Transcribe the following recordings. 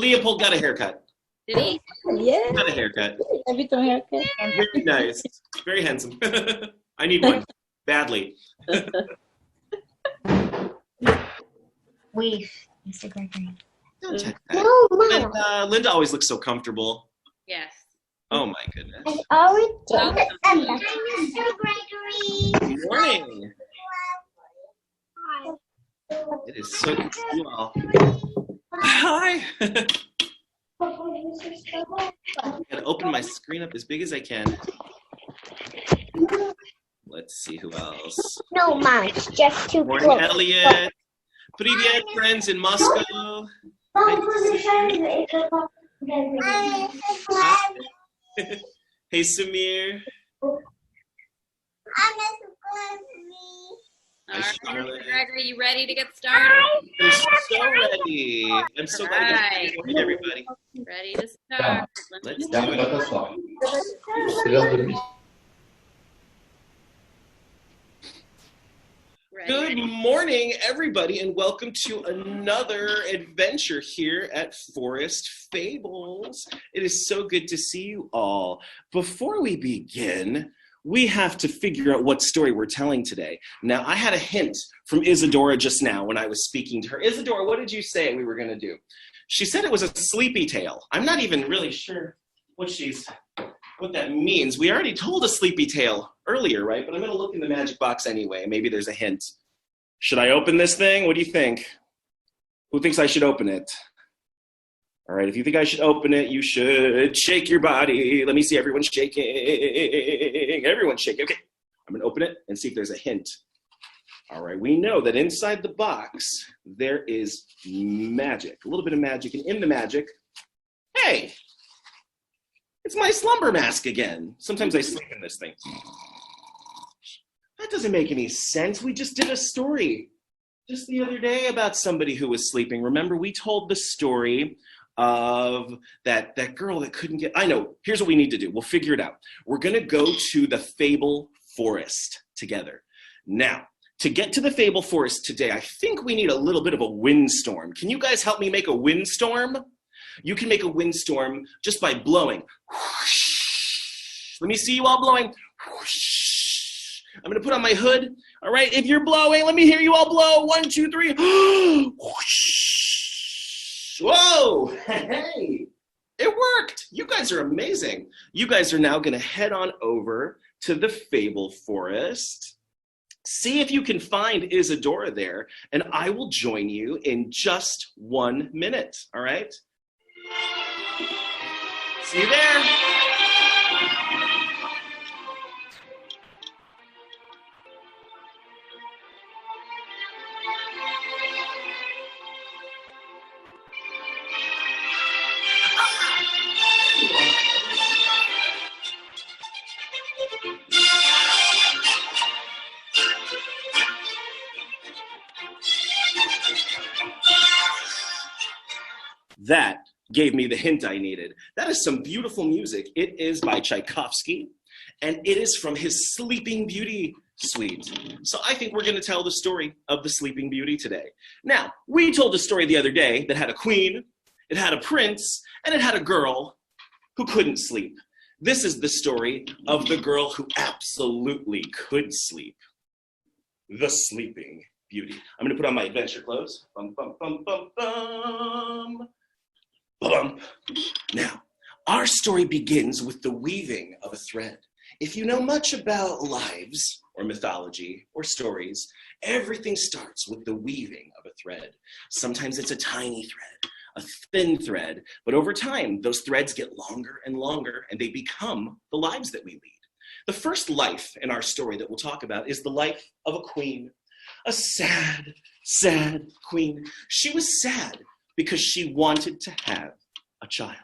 Leopold got a haircut. Did he? Yeah. Got a haircut. Every time haircut. Very nice. Very handsome. I need one badly. Wave, Mr. Gregory. Don't touch that. No, Mom. Linda always looks so comfortable. Yes. Oh my goodness. I always Welcome. Hi, Mr. Gregory. Good morning. It is so good to see you all. Hi. I'm gonna open my screen up as big as I can. Let's see who else. No, Mom, it's just too Morning, close. Elliot. Привет, friends in Moscow. Hey, Samir. All Hi, right, Charlotte. Mr. Gregory, you ready to get started? I'm so ready. I'm so glad to get good morning, everybody. Ready to start. Let's do it. Ready. Good morning, everybody, and welcome to another adventure here at Forest Fables. It is so good to see you all. Before we begin, we have to figure out what story we're telling today. Now, I had a hint from Isadora just now when I was speaking to her. Isadora, what did you say we were going to do? She said it was a sleepy tale. I'm not even really sure what that means. We already told a sleepy tale earlier, right? But I'm going to look in the magic box anyway. Maybe there's a hint. Should I open this thing? What do you think? Who thinks I should open it? All right, if you think I should open it, you should shake your body. Let me see everyone shaking. Everyone shaking. Okay, I'm going to open it and see if there's a hint. All right, we know that inside the box, there is magic, a little bit of magic. And in the magic, hey, it's my slumber mask again. Sometimes I sleep in this thing. That doesn't make any sense. We just did a story just the other day about somebody who was sleeping. Remember, we told the story of that girl that couldn't get, I know, here's what we need to do. We'll figure it out. We're going to go to the Fable Forest together. Now, to get to the Fable Forest today, I think we need a little bit of a windstorm. Can you guys help me make a windstorm? You can make a windstorm just by blowing. Let me see you all blowing. I'm going to put on my hood. All right, if you're blowing, let me hear you all blow. 1, 2, 3. Whoa, hey, it worked. You guys are amazing. You guys are now going to head on over to the Fable Forest. See if you can find Isadora there, and I will join you in just 1 minute, all right? See you there. That gave me the hint I needed. That is some beautiful music. It is by Tchaikovsky, and it is from his Sleeping Beauty suite. So I think we're going to tell the story of the Sleeping Beauty today. Now, we told a story the other day that had a queen, it had a prince, and it had a girl who couldn't sleep. This is the story of the girl who absolutely could sleep. The Sleeping Beauty. I'm going to put on my adventure clothes. Bum, bum, bum, bum, bum. Bump. Now, our story begins with the weaving of a thread. If you know much about lives or mythology or stories, everything starts with the weaving of a thread. Sometimes it's a tiny thread, a thin thread, but over time, those threads get longer and longer, and they become the lives that we lead. The first life in our story that we'll talk about is the life of a queen, a sad, sad queen. She was sad because she wanted to have a child.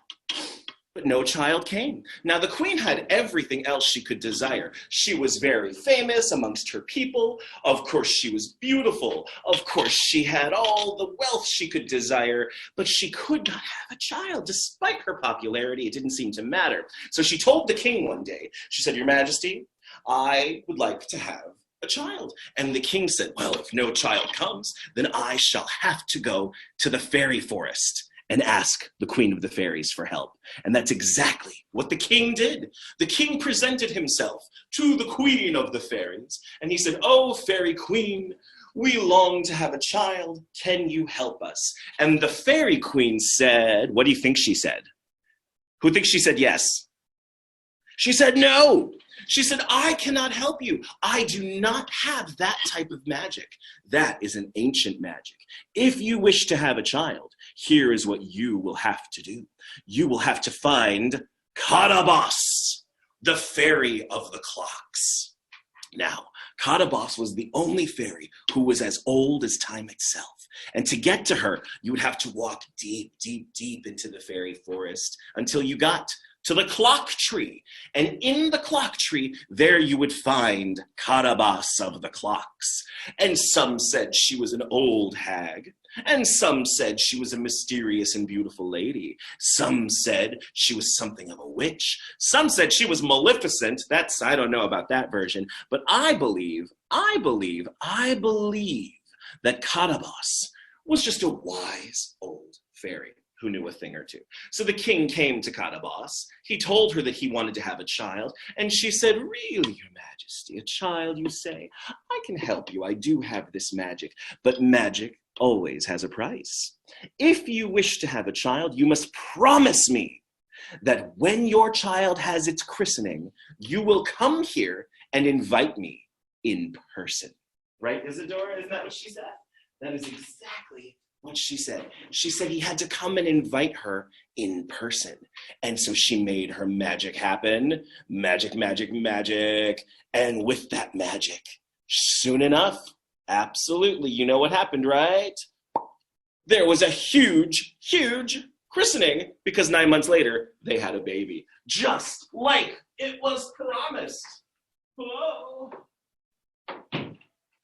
But no child came. Now, the queen had everything else she could desire. She was very famous amongst her people. Of course, she was beautiful. Of course, she had all the wealth she could desire, but she could not have a child. Despite her popularity, it didn't seem to matter. So she told the king one day, she said, "Your Majesty, I would like to have a child." And the king said, "Well, if no child comes, then I shall have to go to the fairy forest and ask the Queen of the Fairies for help. And that's exactly what the king did. The king presented himself to the Queen of the Fairies, and he said, "Oh, Fairy Queen, we long to have a child. Can you help us?" And the Fairy Queen said, what do you think she said? Who thinks she said yes? She said no. She said, "I cannot help you. I do not have that type of magic. That is an ancient magic. If you wish to have a child, here is what you will have to do. You will have to find Carabas, the fairy of the clocks." Now, Carabas was the only fairy who was as old as time itself. And to get to her, you would have to walk deep, deep, deep into the fairy forest until you got to the clock tree. And in the clock tree, there you would find Carabas of the clocks. And some said she was an old hag. And some said she was a mysterious and beautiful lady. Some said she was something of a witch. Some said she was Maleficent. I don't know about that version. But I believe that Carabas was just a wise old fairy who knew a thing or two. So the king came to Carabas. He told her that he wanted to have a child, and she said, "Really, your majesty, a child, you say? I can help you. I do have this magic, but magic always has a price. If you wish to have a child, you must promise me that when your child has its christening, you will come here and invite me in person." Right, Isadora? Isn't that what she said? That is exactly what she said. She said he had to come and invite her in person. And so she made her magic happen. Magic, magic, magic. And with that magic, soon enough, absolutely, you know what happened, right? There was a huge, huge christening because 9 months later, they had a baby. Just like it was promised. Whoa.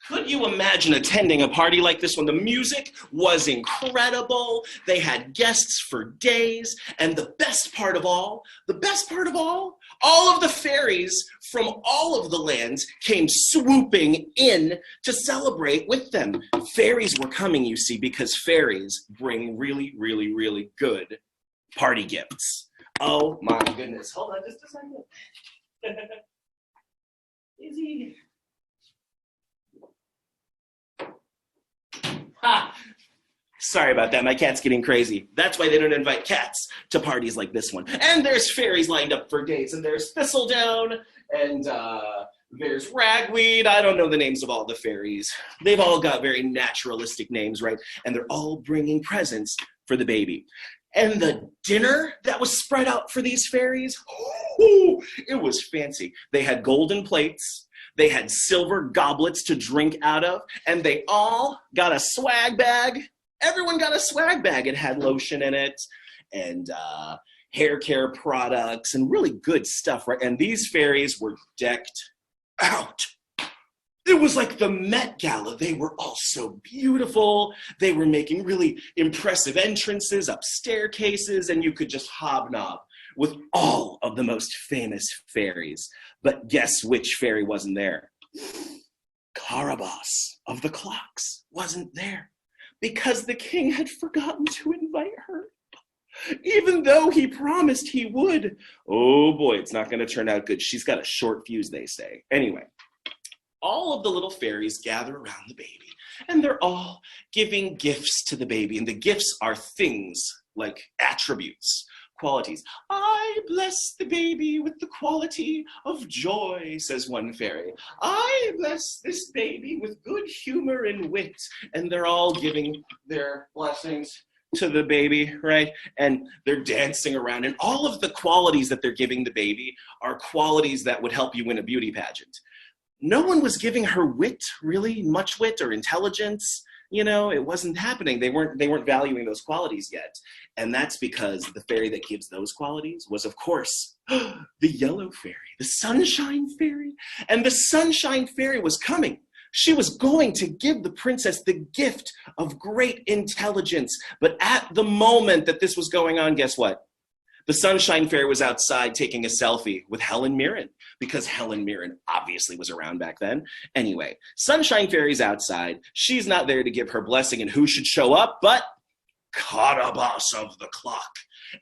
Could you imagine attending a party like this one? The music was incredible. They had guests for days. And the best part of all of the fairies from all of the lands came swooping in to celebrate with them. Fairies were coming, you see, because fairies bring really, really, really good party gifts. Oh my goodness. Hold on just a second. Easy. Ha! Sorry about that, my cat's getting crazy. That's why they don't invite cats to parties like this one. And there's fairies lined up for dates, and there's Thistledown, and there's Ragweed. I don't know the names of all the fairies. They've all got very naturalistic names, right? And they're all bringing presents for the baby. And the dinner that was spread out for these fairies, it was fancy. They had golden plates. They had silver goblets to drink out of, and they all got a swag bag. Everyone got a swag bag. It had lotion in it and hair care products and really good stuff, right? And these fairies were decked out. It was like the Met Gala. They were all so beautiful. They were making really impressive entrances up staircases, and you could just hobnob with all of the most famous fairies. But guess which fairy wasn't there? Carabas of the clocks wasn't there because the king had forgotten to invite her, even though he promised he would. Oh boy, it's not going to turn out good. She's got a short fuse, they say. Anyway, all of the little fairies gather around the baby, and they're all giving gifts to the baby. And the gifts are things like attributes, qualities. "I bless the baby with the quality of joy," says one fairy. "I bless this baby with good humor and wit." And they're all giving their blessings to the baby, right? And they're dancing around. And all of the qualities that they're giving the baby are qualities that would help you win a beauty pageant. No one was giving her wit, really, much wit or intelligence. You know, it wasn't happening. They weren't valuing those qualities yet. And that's because the fairy that gives those qualities was, of course, the yellow fairy, the sunshine fairy. And the sunshine fairy was coming. She was going to give the princess the gift of great intelligence. But at the moment that this was going on, guess what? The Sunshine Fairy was outside taking a selfie with Helen Mirren, because Helen Mirren obviously was around back then. Anyway, Sunshine Fairy's outside. She's not there to give her blessing, and who should show up but Carabas of the clock.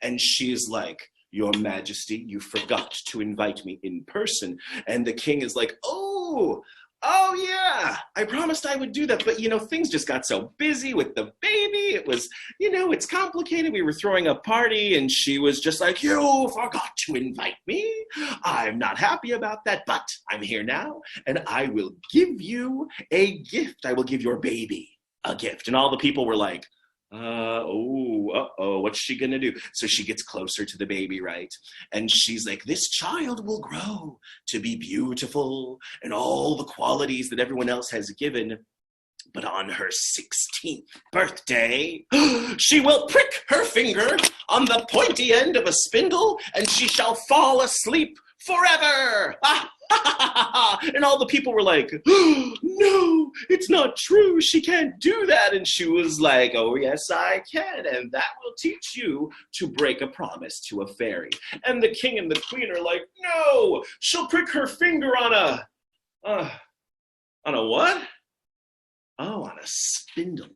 And she's like, Your Majesty, you forgot to invite me in person. And the king is like, oh yeah, I promised I would do that. But, things just got so busy with the baby. It was, it's complicated. We were throwing a party and she was just like, you forgot to invite me. I'm not happy about that, but I'm here now and I will give you a gift. I will give your baby a gift. And all the people were like, what's she gonna do? So she gets closer to the baby, right? And she's like, this child will grow to be beautiful and all the qualities that everyone else has given. But on her 16th birthday, she will prick her finger on the pointy end of a spindle and she shall fall asleep forever. And all the people were like, no, it's not true. She can't do that. And she was like, oh, yes, I can. And that will teach you to break a promise to a fairy. And the king and the queen are like, no, she'll prick her finger on a what? Oh, on a spindle.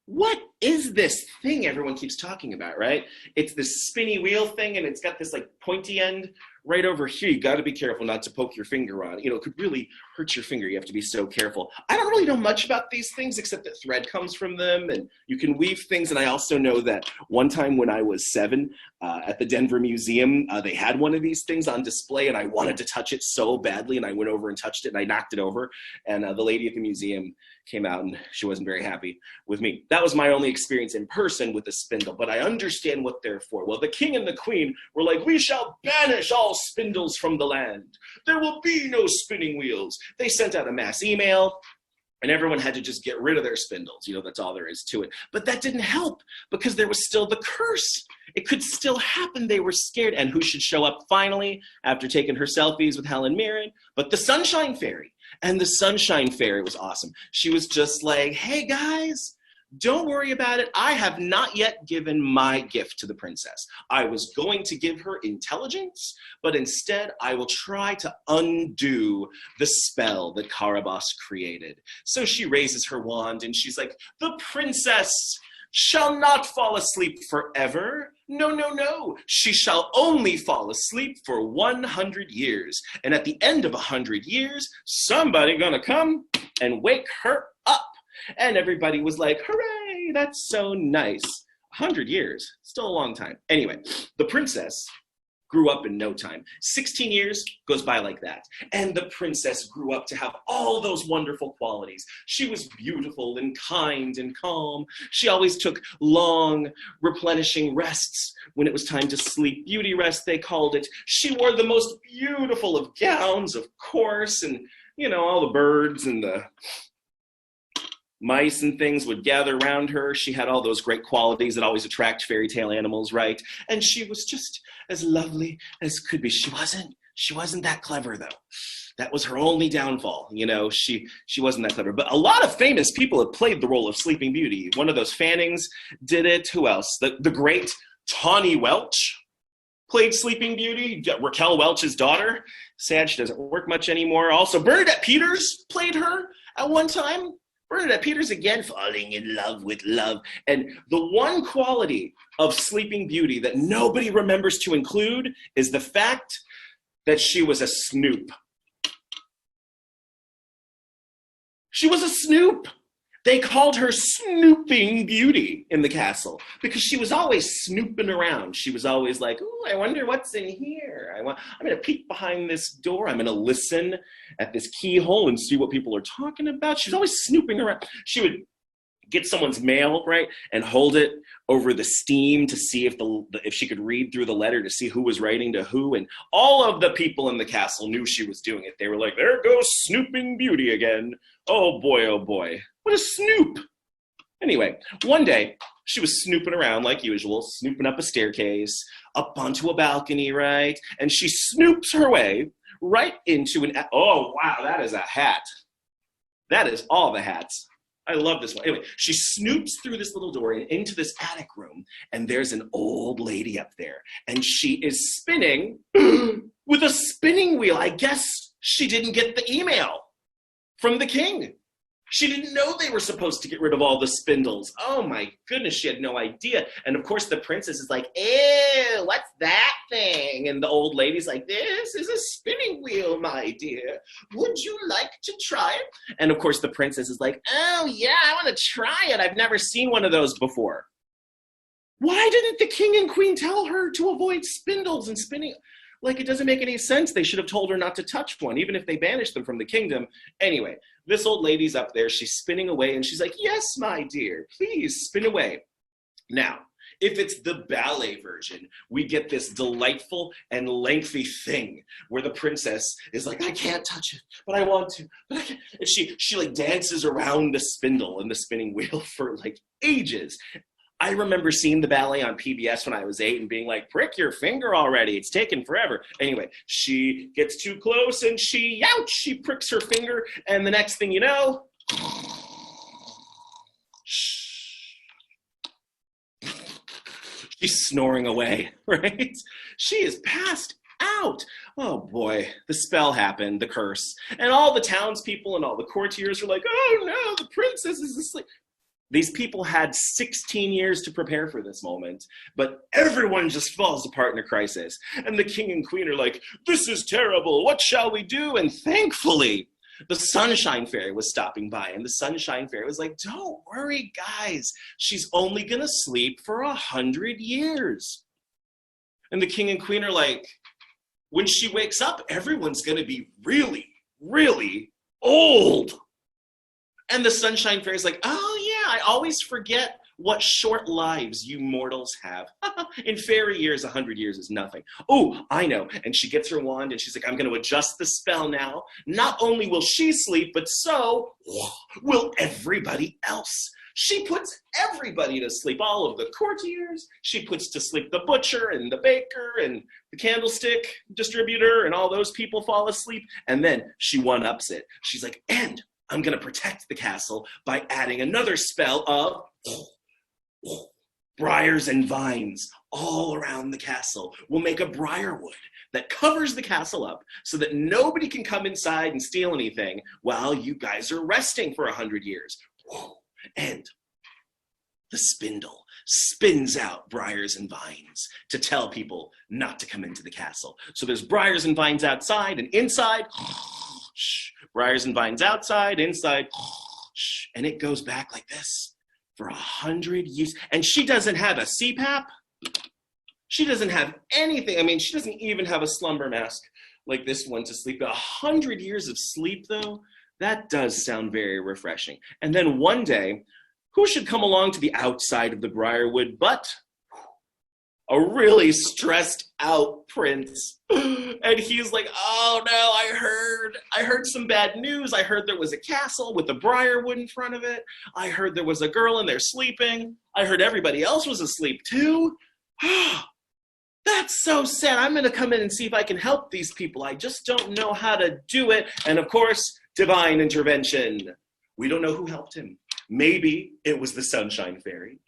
What is this thing everyone keeps talking about, right? It's this spinny wheel thing, and it's got this like pointy end right over here. You got to be careful not to poke your finger on it. It could really hurt your finger. You have to be so careful. I don't really know much about these things except that thread comes from them, and you can weave things. And I also know that one time when I was 7 at the Denver Museum, they had one of these things on display, and I wanted to touch it so badly, and I went over and touched it, and I knocked it over. And the lady at the museum came out, and she wasn't very happy with me. That was my only experience in person with a spindle, but I understand what they're for. Well, the king and the queen were like, we shall banish all spindles from the land. There will be no spinning wheels. They sent out a mass email, and everyone had to just get rid of their spindles. That's all there is to it. But that didn't help because there was still the curse. It could still happen. They were scared. And who should show up finally after taking her selfies with Helen Mirren? But the Sunshine Fairy. And the Sunshine Fairy was awesome. She was just like, hey, guys, don't worry about it. I have not yet given my gift to the princess. I was going to give her intelligence, but instead I will try to undo the spell that Carabas created. So she raises her wand and she's like, the princess shall not fall asleep forever. No, no, no. She shall only fall asleep for 100 years. And at the end of 100 years, somebody gonna come and wake her up. And everybody was like, hooray, that's so nice. 100 years, still a long time. Anyway, the princess grew up in no time. 16 years goes by like that. And the princess grew up to have all those wonderful qualities. She was beautiful and kind and calm. She always took long, replenishing rests when it was time to sleep. Beauty rest, they called it. She wore the most beautiful of gowns, of course, and, all the birds and the mice and things would gather around her. She had all those great qualities that always attract fairy tale animals, right? And she was just as lovely as could be. She wasn't that clever, though. That was her only downfall. She wasn't that clever. But a lot of famous people have played the role of Sleeping Beauty. One of those Fannings did it. Who else? The great Tawny Welch played Sleeping Beauty. Raquel Welch's daughter. Sad she doesn't work much anymore. Also, Bernadette Peters played her at one time. Bernadette Peters, again, falling in love with love. And the one quality of Sleeping Beauty that nobody remembers to include is the fact that she was a snoop. She was a snoop. They called her Snooping Beauty in the castle because she was always snooping around. She was always like, ooh, I wonder what's in here. I'm going to peek behind this door. I'm going to listen at this keyhole and see what people are talking about. She was always snooping around. She would get someone's mail, right, and hold it over the steam to see if she could read through the letter to see who was writing to who. And all of the people in the castle knew she was doing it. They were like, there goes Snooping Beauty again. Oh boy, oh boy. What a snoop. Anyway, one day she was snooping around like usual, snooping up a staircase, up onto a balcony, right? And she snoops her way right into oh wow, that is a hat. That is all the hats. I love this one. Anyway, she snoops through this little door and into this attic room, and there's an old lady up there, and she is spinning with a spinning wheel. I guess she didn't get the email from the king. She didn't know they were supposed to get rid of all the spindles. Oh my goodness, she had no idea. And of course the princess is like, ew, what's that thing? And the old lady's like, this is a spinning wheel, my dear. Would you like to try it? And of course the princess is like, oh yeah, I want to try it. I've never seen one of those before. Why didn't the king and queen tell her to avoid spindles and spinning? Like, it doesn't make any sense. They should have told her not to touch one, even if they banished them from the kingdom. Anyway, this old lady's up there. She's spinning away, and she's like, yes, my dear, please spin away. Now, if it's the ballet version, we get this delightful and lengthy thing where the princess is like, I can't touch it, but I want to. But I can't. And she like dances around the spindle and the spinning wheel for like ages. I remember seeing the ballet on PBS when I was 8 and being like, prick your finger already. It's taken forever. Anyway, she gets too close and she pricks her finger. And the next thing you know, she's snoring away, right? She is passed out. Oh boy, the spell happened, the curse. And all the townspeople and all the courtiers are like, oh no, the princess is asleep. These people had 16 years to prepare for this moment, but everyone just falls apart in a crisis. And the king and queen are like, this is terrible, what shall we do? And thankfully, the Sunshine Fairy was stopping by, and the Sunshine Fairy was like, don't worry, guys, she's only gonna sleep for 100 years. And the king and queen are like, when she wakes up, everyone's gonna be really, really old. And the Sunshine Fairy is like, oh yeah, I always forget what short lives you mortals have. In fairy years, 100 years is nothing. Oh, I know. And she gets her wand and she's like, I'm going to adjust the spell now. Not only will she sleep, but so will everybody else. She puts everybody to sleep, all of the courtiers. She puts to sleep the butcher and the baker and the candlestick distributor, and all those people fall asleep. And then she one-ups it. She's like, and I'm going to protect the castle by adding another spell of briars and vines all around the castle. We'll make a briarwood that covers the castle up so that nobody can come inside and steal anything while you guys are resting for 100 years. And the spindle spins out briars and vines to tell people not to come into the castle. So there's briars and vines outside, and inside, briars and vines outside, inside, and it goes back like this for 100 years. And she doesn't have a CPAP. She doesn't have anything. I mean, she doesn't even have a slumber mask like this one to sleep. 100 years of sleep, though, that does sound very refreshing. And then one day, who should come along to the outside of the briarwood but a really stressed out prince. And he's like, oh no, I heard some bad news. I heard there was a castle with a briarwood in front of it. I heard there was a girl in there sleeping. I heard everybody else was asleep too. That's so sad. I'm gonna come in and see if I can help these people. I just don't know how to do it. And of course, divine intervention. We don't know who helped him. Maybe it was the Sunshine Fairy.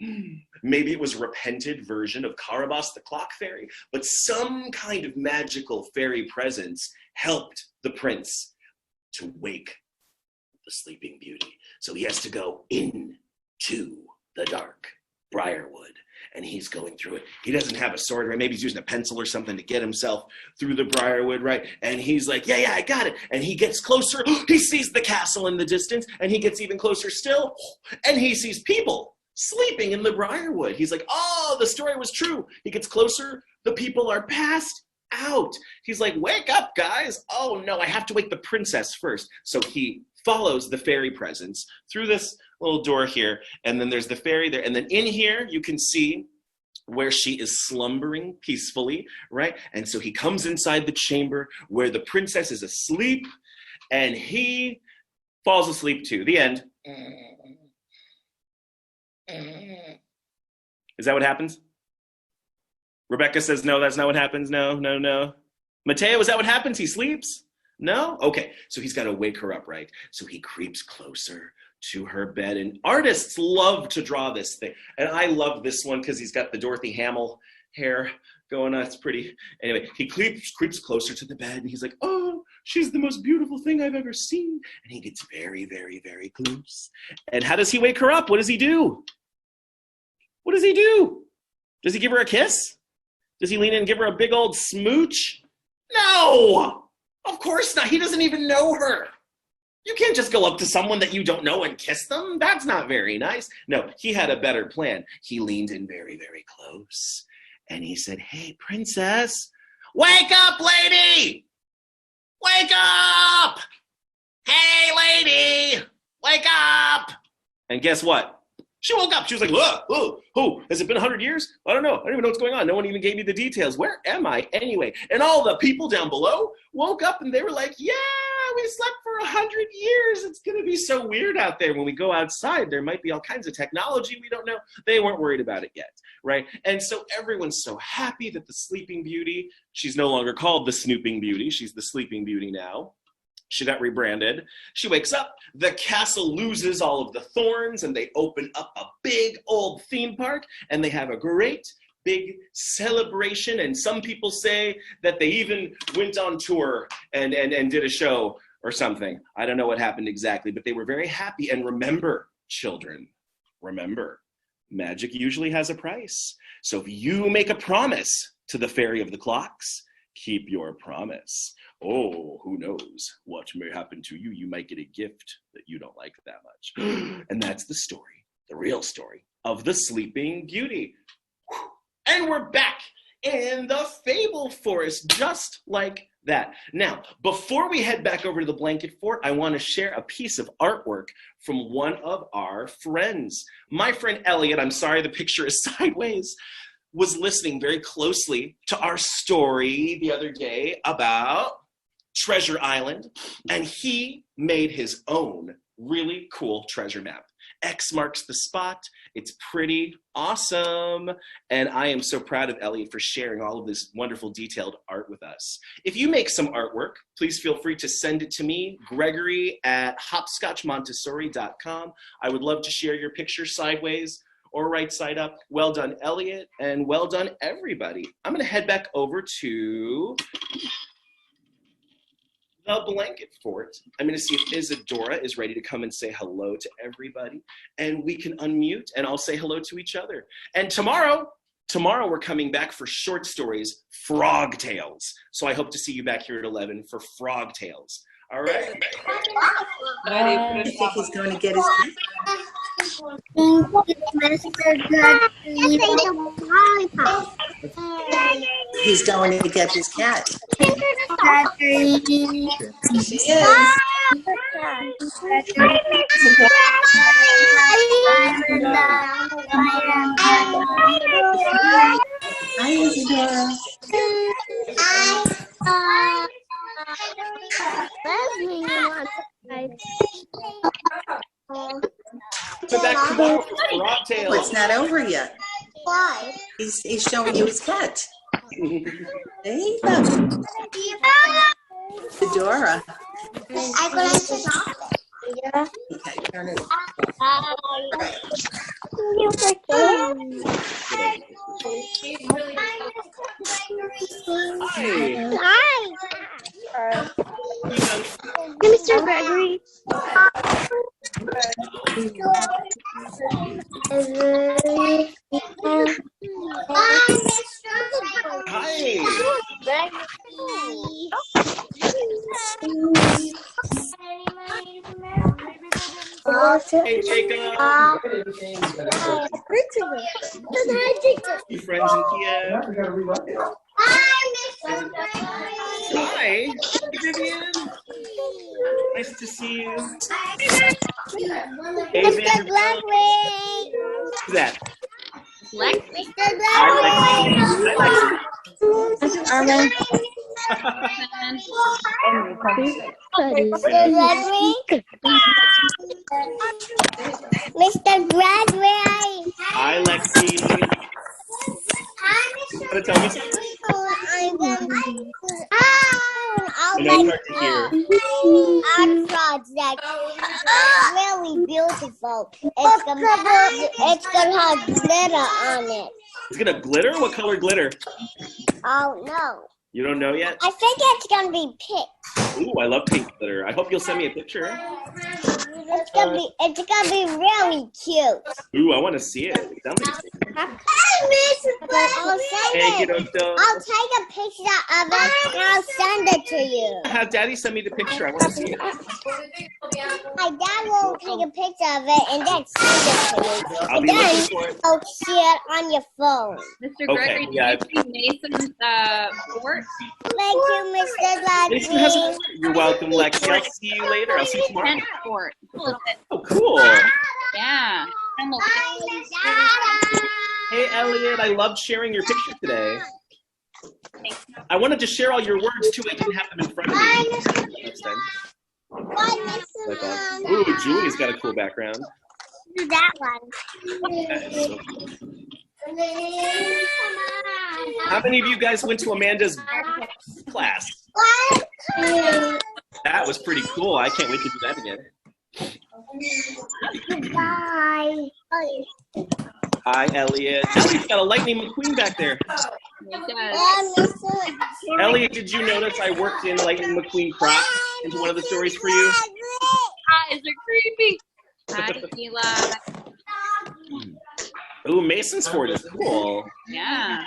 Maybe it was a repented version of Carabas the Clock Fairy. But some kind of magical fairy presence helped the prince to wake the Sleeping Beauty. So he has to go into the dark briarwood. And he's going through it. He doesn't have a sword, right? Maybe he's using a pencil or something to get himself through the briarwood, right? And he's like, yeah, I got it. And he gets closer. He sees the castle in the distance, and he gets even closer still. And he sees people sleeping in the briarwood. He's like, oh, the story was true. He gets closer. The people are passed out. He's like, wake up, guys. Oh, no, I have to wake the princess first. So he follows the fairy presence through this little door here, and then there's the fairy there, and then in here you can see where she is slumbering peacefully, right? And so he comes inside the chamber where the princess is asleep, and he falls asleep too. The end. Is that what happens? Rebecca says no, that's not what happens. No. Mateo, is that what happens? He sleeps? No? Okay, so he's got to wake her up, right? So he creeps closer to her bed, and artists love to draw this thing. And I love this one because he's got the Dorothy Hamill hair going on. It's pretty. Anyway, he creeps closer to the bed, and he's like, oh, she's the most beautiful thing I've ever seen. And he gets very, very, very close. And how does he wake her up? What does he do? What does he do? Does he give her a kiss? Does he lean in and give her a big old smooch? No! Of course not. He doesn't even know her. You can't just go up to someone that you don't know and kiss them. That's not very nice. No, he had a better plan. He leaned in very, very close. And he said, hey, princess, wake up, lady! Wake up! Hey, lady! Wake up! And guess what? She woke up. She was like, oh, has it been 100 years? I don't know. I don't even know what's going on. No one even gave me the details. Where am I anyway? And all the people down below woke up and they were like, yeah, we slept for 100 years. It's going to be so weird out there. When we go outside, there might be all kinds of technology we don't know. They weren't worried about it yet, right? And so everyone's so happy that the Sleeping Beauty, she's no longer called the Snooping Beauty. She's the Sleeping Beauty now. She got rebranded. She wakes up, the castle loses all of the thorns, and they open up a big old theme park, and they have a great big celebration. And some people say that they even went on tour and did a show or something. I don't know what happened exactly, but they were very happy. And remember, children, remember, magic usually has a price. So if you make a promise to the fairy of the clocks, keep your promise. Oh, who knows what may happen to you? You might get a gift that you don't like that much. And that's the story, the real story of the Sleeping Beauty. And we're back in the Fable Forest, just like that. Now, before we head back over to the Blanket Fort, I want to share a piece of artwork from one of our friends. My friend Elliot, I'm sorry the picture is sideways, was listening very closely to our story the other day about Treasure Island, and he made his own really cool treasure map. X marks the spot. It's pretty awesome. And I am so proud of Elliot for sharing all of this wonderful detailed art with us. If you make some artwork, please feel free to send it to me, Gregory at hopscotchmontessori.com. I would love to share your picture sideways or right side up. Well done, Elliot, and well done, everybody. I'm gonna head back over to the Blanket Fort. I'm gonna see if Isadora is ready to come and say hello to everybody, and we can unmute and I'll say hello to each other. And tomorrow we're coming back for short stories, Frog Tales. So I hope to see you back here at 11 for Frog Tales. All right? I think he's going to get his He's going to get his cat. She is. Hi, Isadora. Come back tomorrow for Frog Tales. Well, it's not over yet. Why? He's showing you his cat. There you go. Isadora. I go like to talk. Okay, turn it. Hi. Mr. Gregory. Hi. Hey, Jacob. You friends in Kiev? Hi, Vivian. Nice to see you. Hey, Mr. Vander- Gregory. Who's that? Lexi. Mr. Hi, Lexi. Hi, Lexi. Mr. Gregory. Hi, Lexi. Wanna tell me something? I know it's hard to hear. Our project is really beautiful. It's gonna have glitter on it. It's gonna glitter? What color glitter? Oh no. You don't know yet? I think it's gonna be pink. Ooh, I love pink glitter. I hope you'll send me a picture. It's gonna be really cute. Ooh, I want to see it. I'll Hey, kiddo. I'll take a picture of it and I'll send it to you. Have Daddy send me the picture. I want to see it. My dad will take a picture of it and then send it to you. I'll be looking for it. I'll see it on your phone. Mr. Okay, Gregory, yeah. did you see Mason's fort? Thank you, Mr. Jason has a- Lexi. You're welcome, Lexi. I'll see you later. I'll see you tomorrow. Tent fort. Oh, cool. Yeah. And look, Hey, Elliot. I loved sharing your picture today. I wanted to share all your words, too. I didn't have them in front of me. Next time. Like that. Ooh, Julie's got a cool background. Do that one. That is so cool. How many of you guys went to Amanda's class? That was pretty cool. I can't wait to do that again. Bye. Hi, Elliot. Elliot's got a Lightning McQueen back there. Elliot, did you notice I worked in Lightning McQueen props into one of the stories for you? eyes are creepy. Hi, Eli. Ooh, Mason's fort is cool. Yeah.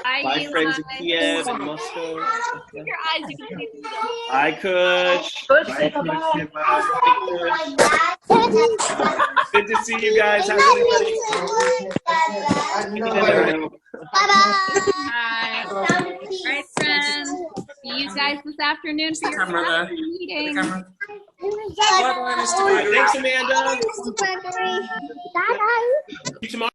Hi, Bye, Eli. friends in Kiev and Moscow. Your eyes are creepy. Hi, Kush. Good to see you guys. How's everybody? Hi. All right, friends. See you guys this afternoon for your class meeting. Thanks, Amanda. See you tomorrow.